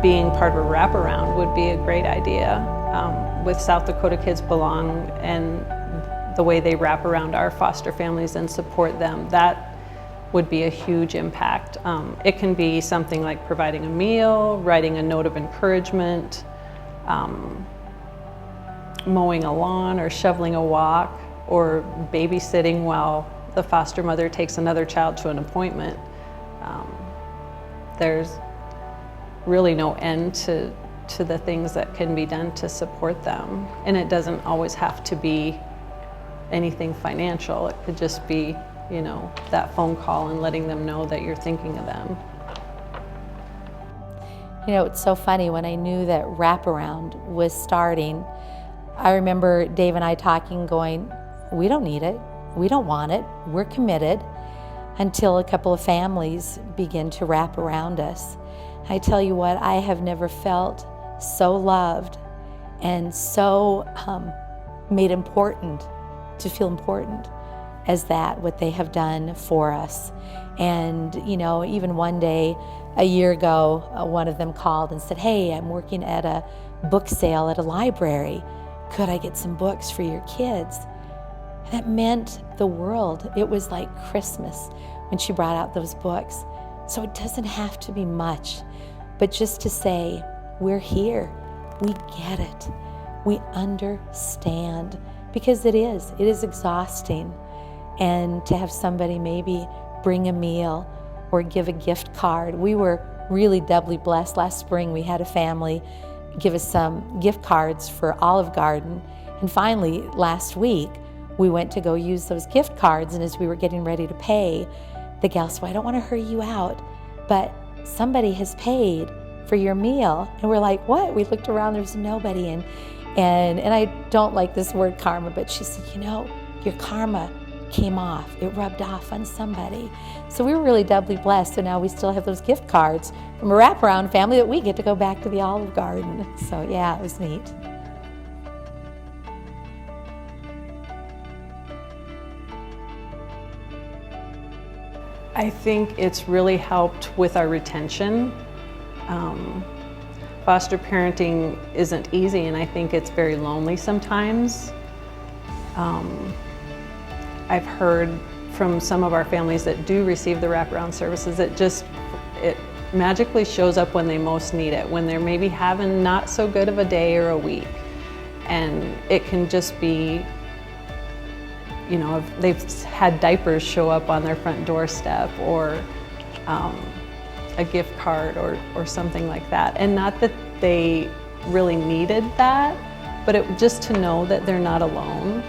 being part of a wraparound would be a great idea. With South Dakota Kids Belong and the way they wrap around our foster families and support them, that would be a huge impact. It can be something like providing a meal, writing a note of encouragement, mowing a lawn or shoveling a walk, or babysitting while the foster mother takes another child to an appointment. There's really no end to the things that can be done to support them. And it doesn't always have to be anything financial. It could just be, you know, that phone call and letting them know that you're thinking of them. You know, it's so funny, when I knew that wraparound was starting, I remember Dave and I talking, going, we don't need it, we don't want it, we're committed, until a couple of families begin to wrap around us. I tell you what, I have never felt so loved and so made important, to feel important, as that, what they have done for us. And you know, even one day, a year ago, one of them called and said, hey, I'm working at a book sale at a library. Could I get some books for your kids? That meant the world. It was like Christmas when she brought out those books. So it doesn't have to be much, but just to say, we're here, we get it, we understand, because it is exhausting. And to have somebody maybe bring a meal or give a gift card. We were really doubly blessed. Last spring we had a family give us some gift cards for Olive Garden. And finally, last week, we went to go use those gift cards, and as we were getting ready to pay, the gal said, well, I don't want to hurry you out, but somebody has paid for your meal. And we're like, what? We looked around, there was nobody. And I don't like this word karma, but she said, you know, your karma came off. It rubbed off on somebody. So we were really doubly blessed. So now we still have those gift cards from a wraparound family that we get to go back to the Olive Garden. So yeah, it was neat. I think it's really helped with our retention. Foster parenting isn't easy, and I think it's very lonely sometimes. I've heard from some of our families that do receive the wraparound services, it magically shows up when they most need it, when they're maybe having not so good of a day or a week. And it can just be, you know, if they've had diapers show up on their front doorstep, or a gift card or something like that. And not that they really needed that, but just to know that they're not alone.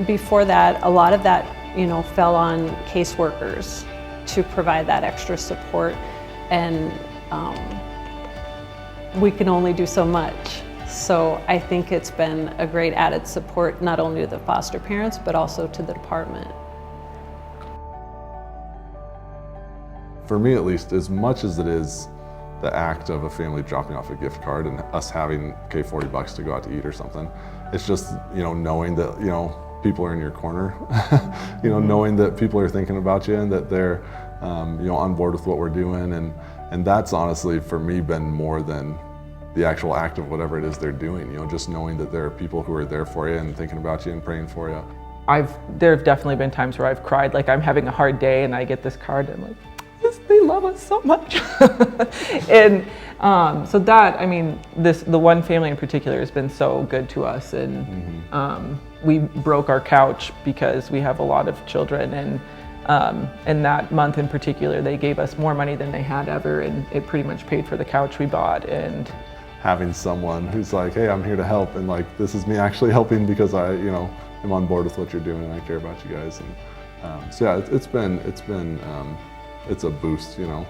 Before that, a lot of that, you know, fell on caseworkers to provide that extra support, and we can only do so much. So I think it's been a great added support, not only to the foster parents, but also to the department. For me, at least, as much as it is the act of a family dropping off a gift card and us having, okay, $40 to go out to eat or something, it's just, you know, knowing that, you know, people are in your corner, you know, knowing that people are thinking about you and that they're, you know, on board with what we're doing. And that's honestly, for me, been more than the actual act of whatever it is they're doing, you know, just knowing that there are people who are there for you and thinking about you and praying for you. There have definitely been times where I've cried, like I'm having a hard day and I get this card and I'm like, they love us so much. And so that, I mean, the one family in particular has been so good to us. And we broke our couch because we have a lot of children, and that month in particular, they gave us more money than they had ever, and it pretty much paid for the couch we bought. And having someone who's like, hey, I'm here to help, and like, this is me actually helping because I, you know, am on board with what you're doing and I care about you guys. And so yeah, it's a boost, you know.